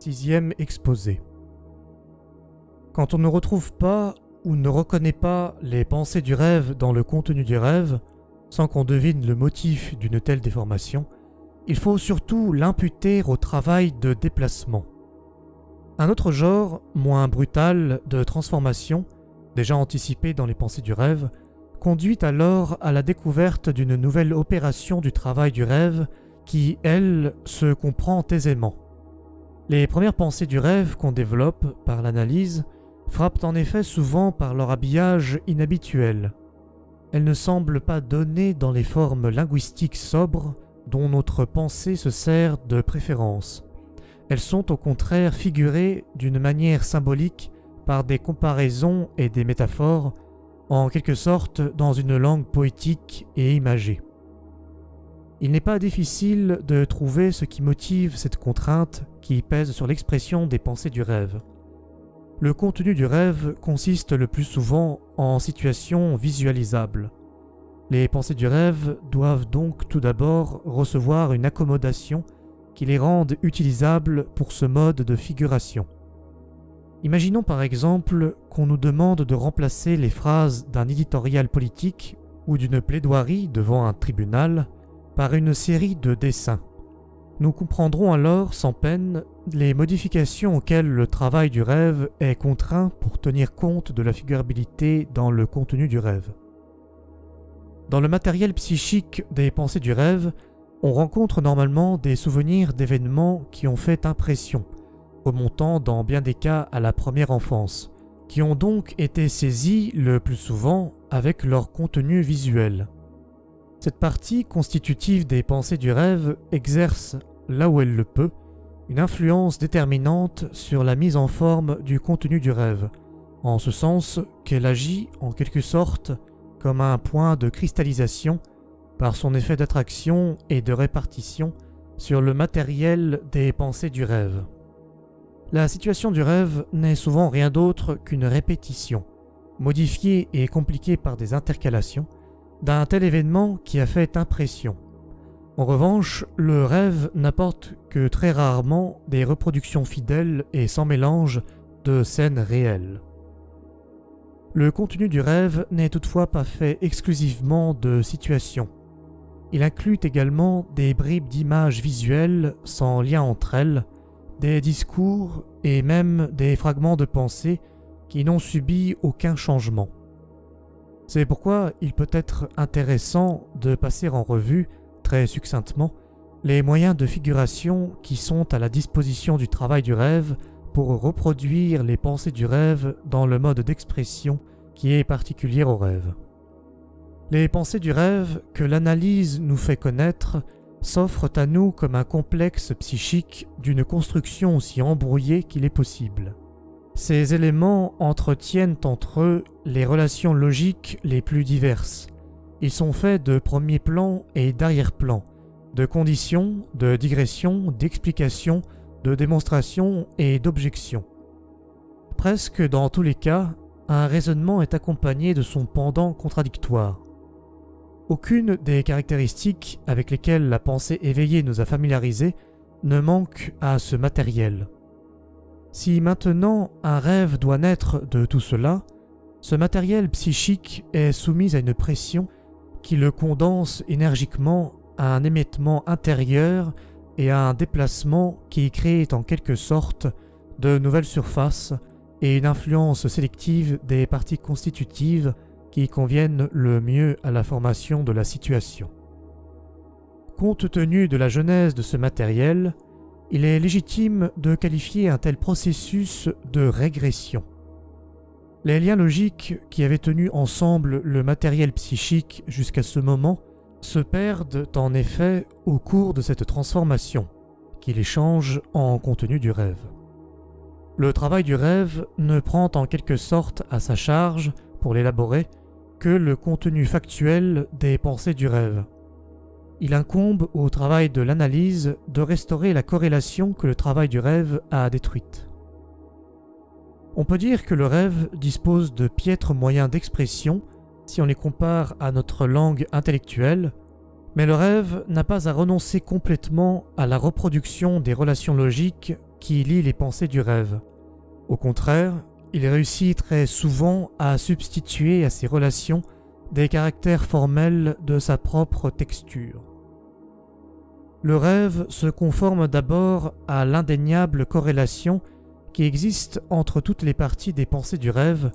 6e exposé. Quand on ne retrouve pas ou ne reconnaît pas les pensées du rêve dans le contenu du rêve, sans qu'on devine le motif d'une telle déformation, il faut surtout l'imputer au travail de déplacement. Un autre genre, moins brutal, de transformation, déjà anticipé dans les pensées du rêve, conduit alors à la découverte d'une nouvelle opération du travail du rêve qui, elle, se comprend aisément. Les premières pensées du rêve qu'on développe par l'analyse frappent en effet souvent par leur habillage inhabituel. Elles ne semblent pas données dans les formes linguistiques sobres dont notre pensée se sert de préférence. Elles sont au contraire figurées d'une manière symbolique par des comparaisons et des métaphores, en quelque sorte dans une langue poétique et imagée. Il n'est pas difficile de trouver ce qui motive cette contrainte qui pèse sur l'expression des pensées du rêve. Le contenu du rêve consiste le plus souvent en situations visualisables. Les pensées du rêve doivent donc tout d'abord recevoir une accommodation qui les rende utilisables pour ce mode de figuration. Imaginons par exemple qu'on nous demande de remplacer les phrases d'un éditorial politique ou d'une plaidoirie devant un tribunal par une série de dessins. Nous comprendrons alors sans peine les modifications auxquelles le travail du rêve est contraint pour tenir compte de la figurabilité dans le contenu du rêve. Dans le matériel psychique des pensées du rêve, on rencontre normalement des souvenirs d'événements qui ont fait impression, remontant dans bien des cas à la première enfance, qui ont donc été saisis le plus souvent avec leur contenu visuel. Cette partie constitutive des pensées du rêve exerce, là où elle le peut, une influence déterminante sur la mise en forme du contenu du rêve, en ce sens qu'elle agit en quelque sorte comme un point de cristallisation par son effet d'attraction et de répartition sur le matériel des pensées du rêve. La situation du rêve n'est souvent rien d'autre qu'une répétition, modifiée et compliquée par des intercalations, d'un tel événement qui a fait impression. En revanche, le rêve n'apporte que très rarement des reproductions fidèles et sans mélange de scènes réelles. Le contenu du rêve n'est toutefois pas fait exclusivement de situations. Il inclut également des bribes d'images visuelles sans lien entre elles, des discours et même des fragments de pensée qui n'ont subi aucun changement. C'est pourquoi il peut être intéressant de passer en revue, très succinctement, les moyens de figuration qui sont à la disposition du travail du rêve pour reproduire les pensées du rêve dans le mode d'expression qui est particulier au rêve. Les pensées du rêve que l'analyse nous fait connaître s'offrent à nous comme un complexe psychique d'une construction aussi embrouillée qu'il est possible. Ces éléments entretiennent entre eux les relations logiques les plus diverses. Ils sont faits de premier plan et d'arrière-plan, de conditions, de digressions, d'explications, de démonstrations et d'objections. Presque dans tous les cas, un raisonnement est accompagné de son pendant contradictoire. Aucune des caractéristiques avec lesquelles la pensée éveillée nous a familiarisés ne manque à ce matériel. Si maintenant un rêve doit naître de tout cela, ce matériel psychique est soumis à une pression qui le condense énergiquement à un émiettement intérieur et à un déplacement qui crée en quelque sorte de nouvelles surfaces et une influence sélective des parties constitutives qui conviennent le mieux à la formation de la situation. Compte tenu de la genèse de ce matériel, il est légitime de qualifier un tel processus de régression. Les liens logiques qui avaient tenu ensemble le matériel psychique jusqu'à ce moment se perdent en effet au cours de cette transformation, qui les change en contenu du rêve. Le travail du rêve ne prend en quelque sorte à sa charge, pour l'élaborer, que le contenu factuel des pensées du rêve. Il incombe au travail de l'analyse de restaurer la corrélation que le travail du rêve a détruite. On peut dire que le rêve dispose de piètres moyens d'expression si on les compare à notre langue intellectuelle, mais le rêve n'a pas à renoncer complètement à la reproduction des relations logiques qui lit les pensées du rêve. Au contraire, il réussit très souvent à substituer à ces relations des caractères formels de sa propre texture. Le rêve se conforme d'abord à l'indéniable corrélation qui existe entre toutes les parties des pensées du rêve,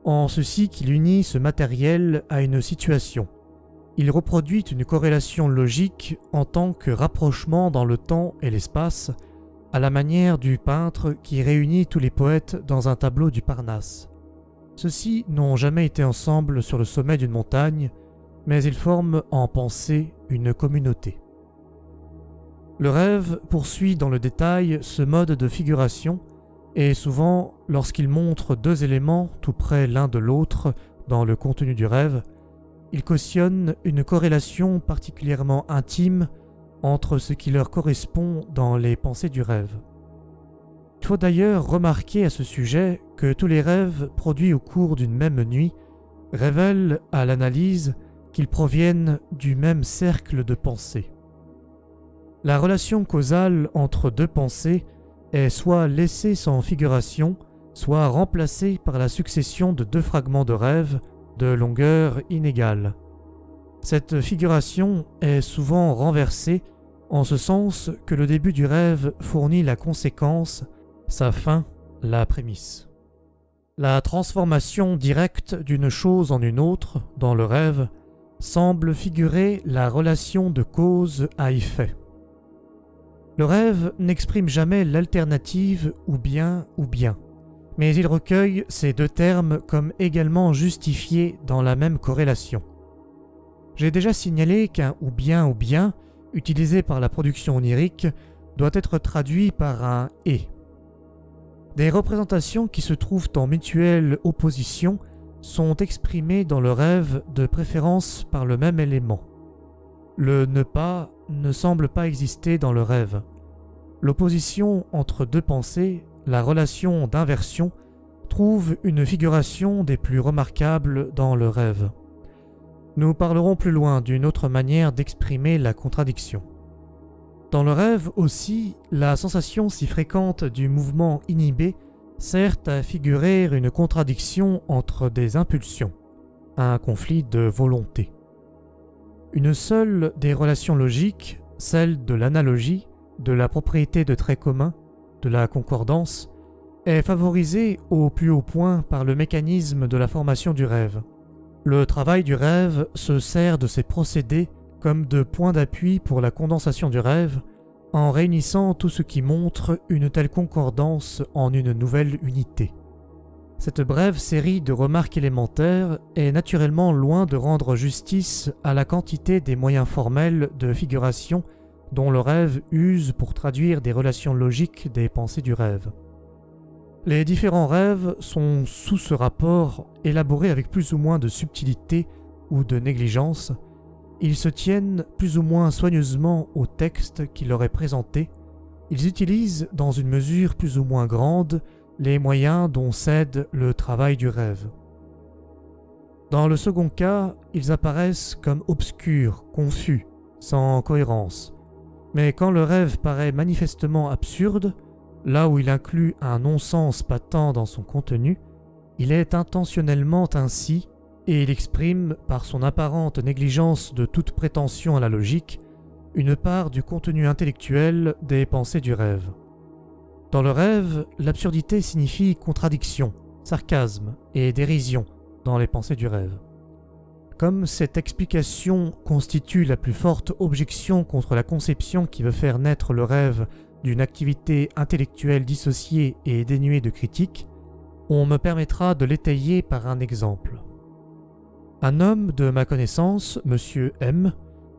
en ceci qu'il unit ce matériel à une situation. Il reproduit une corrélation logique en tant que rapprochement dans le temps et l'espace, à la manière du peintre qui réunit tous les poètes dans un tableau du Parnasse. Ceux-ci n'ont jamais été ensemble sur le sommet d'une montagne, mais ils forment en pensée une communauté. Le rêve poursuit dans le détail ce mode de figuration, et souvent, lorsqu'il montre deux éléments tout près l'un de l'autre dans le contenu du rêve, il cautionne une corrélation particulièrement intime entre ce qui leur correspond dans les pensées du rêve. Il faut d'ailleurs remarquer à ce sujet que tous les rêves produits au cours d'une même nuit révèlent à l'analyse qu'ils proviennent du même cercle de pensée. La relation causale entre deux pensées est soit laissée sans figuration, soit remplacée par la succession de deux fragments de rêve de longueur inégale. Cette figuration est souvent renversée en ce sens que le début du rêve fournit la conséquence, sa fin la prémisse. La transformation directe d'une chose en une autre dans le rêve semble figurer la relation de cause à effet. Le rêve n'exprime jamais l'alternative ou bien, mais il recueille ces deux termes comme également justifiés dans la même corrélation. J'ai déjà signalé qu'un ou bien, utilisé par la production onirique, doit être traduit par un « et ». Des représentations qui se trouvent en mutuelle opposition sont exprimées dans le rêve de préférence par le même élément. Le ne pas ne semble pas exister dans le rêve. L'opposition entre deux pensées, la relation d'inversion, trouve une figuration des plus remarquables dans le rêve. Nous parlerons plus loin d'une autre manière d'exprimer la contradiction. Dans le rêve aussi, la sensation si fréquente du mouvement inhibé sert à figurer une contradiction entre des impulsions, un conflit de volonté. Une seule des relations logiques, celle de l'analogie, de la propriété de traits communs, de la concordance, est favorisée au plus haut point par le mécanisme de la formation du rêve. Le travail du rêve se sert de ces procédés comme de points d'appui pour la condensation du rêve, en réunissant tout ce qui montre une telle concordance en une nouvelle unité. Cette brève série de remarques élémentaires est naturellement loin de rendre justice à la quantité des moyens formels de figuration dont le rêve use pour traduire des relations logiques des pensées du rêve. Les différents rêves sont sous ce rapport élaborés avec plus ou moins de subtilité ou de négligence. Ils se tiennent plus ou moins soigneusement au texte qui leur est présenté. Ils utilisent dans une mesure plus ou moins grande les moyens dont s'aide le travail du rêve. Dans le second cas, ils apparaissent comme obscurs, confus, sans cohérence. Mais quand le rêve paraît manifestement absurde, là où il inclut un non-sens patent dans son contenu, il est intentionnellement ainsi et il exprime, par son apparente négligence de toute prétention à la logique, une part du contenu intellectuel des pensées du rêve. Dans le rêve, l'absurdité signifie contradiction, sarcasme et dérision dans les pensées du rêve. Comme cette explication constitue la plus forte objection contre la conception qui veut faire naître le rêve d'une activité intellectuelle dissociée et dénuée de critique, on me permettra de l'étayer par un exemple. Un homme de ma connaissance, M. M,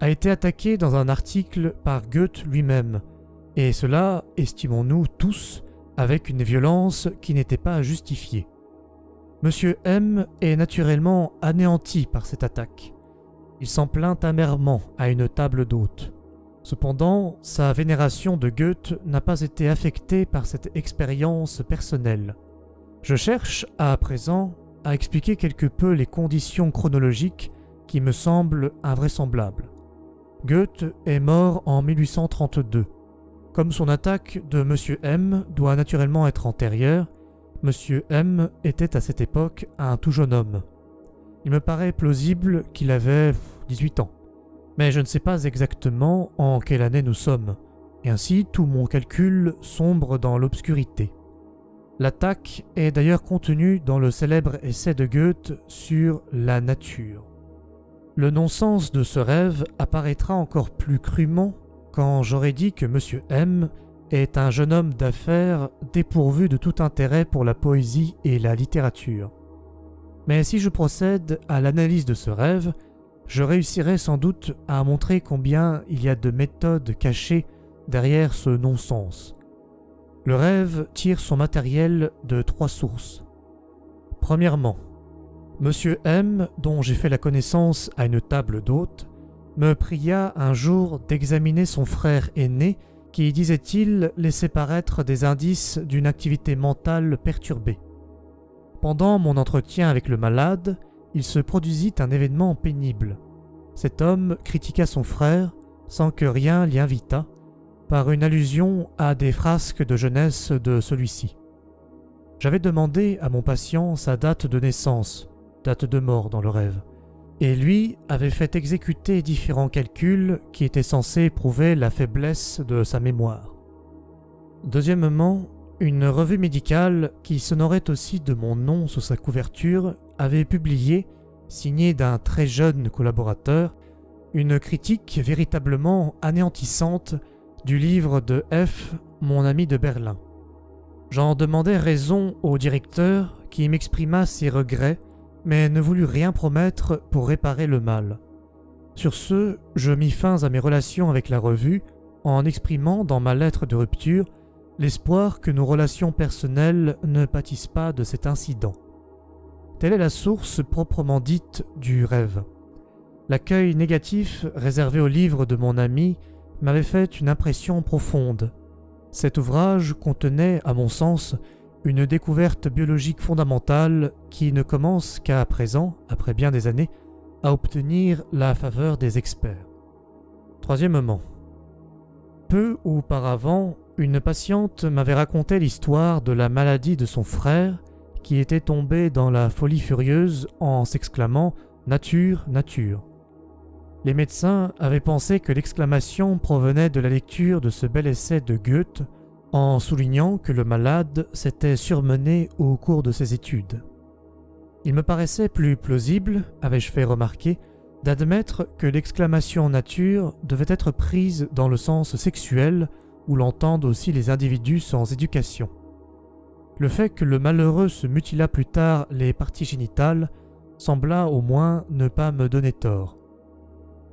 a été attaqué dans un article par Goethe lui-même, et cela, estimons-nous tous, avec une violence qui n'était pas justifiée. M. M est naturellement anéanti par cette attaque. Il s'en plaint amèrement à une table d'hôte. Cependant, sa vénération de Goethe n'a pas été affectée par cette expérience personnelle. Je cherche, à présent, à expliquer quelque peu les conditions chronologiques qui me semblent invraisemblables. Goethe est mort en 1832. Comme son attaque de Monsieur M doit naturellement être antérieure, Monsieur M était à cette époque un tout jeune homme. Il me paraît plausible qu'il avait 18 ans, mais je ne sais pas exactement en quelle année nous sommes, et ainsi tout mon calcul sombre dans l'obscurité. L'attaque est d'ailleurs contenue dans le célèbre essai de Goethe sur la nature. Le non-sens de ce rêve apparaîtra encore plus crûment quand j'aurai dit que Monsieur M est un jeune homme d'affaires dépourvu de tout intérêt pour la poésie et la littérature. Mais si je procède à l'analyse de ce rêve, je réussirai sans doute à montrer combien il y a de méthodes cachées derrière ce non-sens. Le rêve tire son matériel de 3 sources. Premièrement, Monsieur M, dont j'ai fait la connaissance à une table d'hôte, me pria un jour d'examiner son frère aîné qui, disait-il, laissait paraître des indices d'une activité mentale perturbée. Pendant mon entretien avec le malade, il se produisit un événement pénible. Cet homme critiqua son frère, sans que rien l'y invitât, par une allusion à des frasques de jeunesse de celui-ci. J'avais demandé à mon patient sa date de naissance, date de mort dans le rêve, et lui avait fait exécuter différents calculs qui étaient censés prouver la faiblesse de sa mémoire. Deuxièmement, une revue médicale qui s'honorait aussi de mon nom sous sa couverture avait publié, signée d'un très jeune collaborateur, une critique véritablement anéantissante du livre de F, mon ami de Berlin. J'en demandai raison au directeur qui m'exprima ses regrets, mais ne voulut rien promettre pour réparer le mal. Sur ce, je mis fin à mes relations avec la revue en exprimant dans ma lettre de rupture l'espoir que nos relations personnelles ne pâtissent pas de cet incident. Telle est la source proprement dite du rêve. L'accueil négatif réservé au livre de mon ami m'avait fait une impression profonde. Cet ouvrage contenait, à mon sens, une découverte biologique fondamentale qui ne commence qu'à présent, après bien des années, à obtenir la faveur des experts. Troisièmement, peu auparavant, une patiente m'avait raconté l'histoire de la maladie de son frère qui était tombé dans la folie furieuse en s'exclamant « Nature, nature ». Les médecins avaient pensé que l'exclamation provenait de la lecture de ce bel essai de Goethe, en soulignant que le malade s'était surmené au cours de ses études. Il me paraissait plus plausible, avais-je fait remarquer, d'admettre que l'exclamation nature devait être prise dans le sens sexuel où l'entendent aussi les individus sans éducation. Le fait que le malheureux se mutilât plus tard les parties génitales sembla au moins ne pas me donner tort.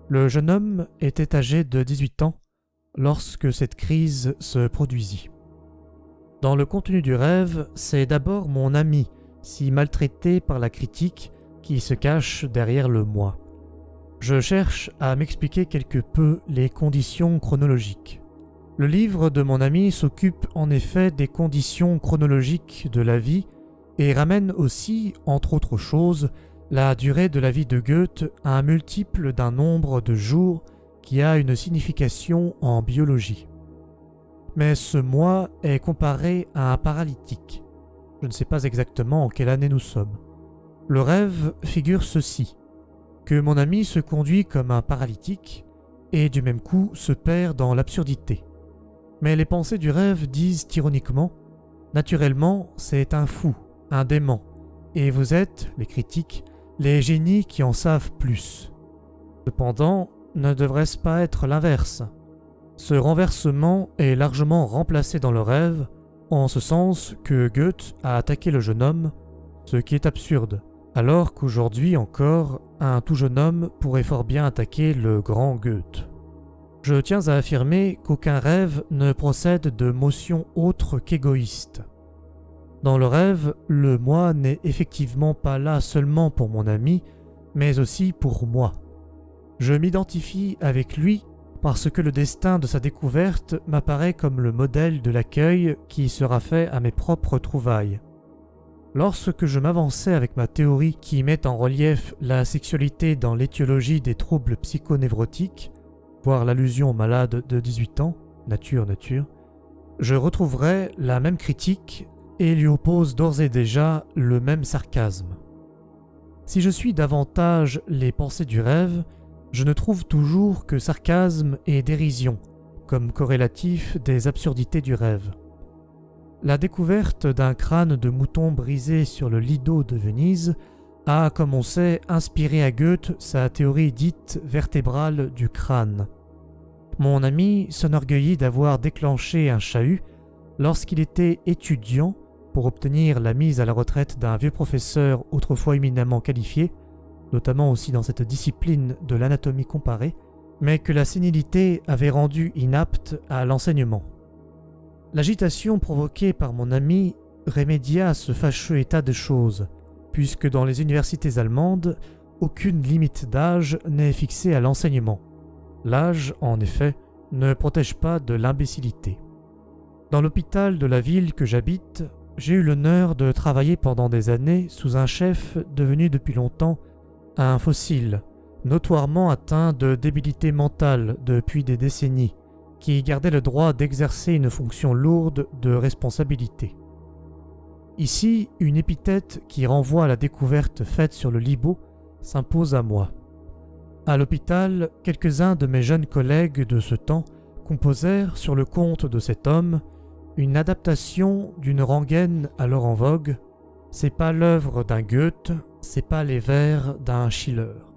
Le jeune homme était âgé de 18 ans lorsque cette crise se produisit. Dans le contenu du rêve, c'est d'abord mon ami, si maltraité par la critique, qui se cache derrière le moi. Je cherche à m'expliquer quelque peu les conditions chronologiques. Le livre de mon ami s'occupe en effet des conditions chronologiques de la vie et ramène aussi, entre autres choses, la durée de la vie de Goethe à un multiple d'un nombre de jours qui a une signification en biologie. Mais ce moi est comparé à un paralytique. Je ne sais pas exactement en quelle année nous sommes. Le rêve figure ceci, que mon ami se conduit comme un paralytique et du même coup se perd dans l'absurdité. Mais les pensées du rêve disent ironiquement « Naturellement, c'est un fou, un dément, et vous êtes, les critiques, les génies qui en savent plus. » Cependant, ne devrait-ce pas être l'inverse? Ce renversement est largement remplacé dans le rêve, en ce sens que Goethe a attaqué le jeune homme, ce qui est absurde, alors qu'aujourd'hui encore, un tout jeune homme pourrait fort bien attaquer le grand Goethe. Je tiens à affirmer qu'aucun rêve ne procède de motions autres qu'égoïstes. Dans le rêve, le moi n'est effectivement pas là seulement pour mon ami, mais aussi pour moi. Je m'identifie avec lui parce que le destin de sa découverte m'apparaît comme le modèle de l'accueil qui sera fait à mes propres trouvailles. Lorsque je m'avançais avec ma théorie qui met en relief la sexualité dans l'étiologie des troubles psychonévrotiques, voire l'allusion au malade de 18 ans, nature, je retrouverai la même critique et lui oppose d'ores et déjà le même sarcasme. Si je suis davantage les pensées du rêve, je ne trouve toujours que sarcasme et dérision, comme corrélatif des absurdités du rêve. La découverte d'un crâne de mouton brisé sur le Lido de Venise a, comme on sait, inspiré à Goethe sa théorie dite vertébrale du crâne. Mon ami s'enorgueillit d'avoir déclenché un chahut lorsqu'il était étudiant pour obtenir la mise à la retraite d'un vieux professeur autrefois éminemment qualifié, notamment aussi dans cette discipline de l'anatomie comparée, mais que la sénilité avait rendu inapte à l'enseignement. L'agitation provoquée par mon ami remédia à ce fâcheux état de choses, puisque dans les universités allemandes, aucune limite d'âge n'est fixée à l'enseignement. L'âge, en effet, ne protège pas de l'imbécilité. Dans l'hôpital de la ville que j'habite, j'ai eu l'honneur de travailler pendant des années sous un chef devenu depuis longtemps un fossile, notoirement atteint de débilité mentale depuis des décennies, qui gardait le droit d'exercer une fonction lourde de responsabilité. Ici, une épithète qui renvoie à la découverte faite sur le Libo s'impose à moi. À l'hôpital, quelques-uns de mes jeunes collègues de ce temps composèrent sur le compte de cet homme une adaptation d'une rengaine alors en vogue. C'est pas l'œuvre d'un Goethe, c'est pas les vers d'un Schiller.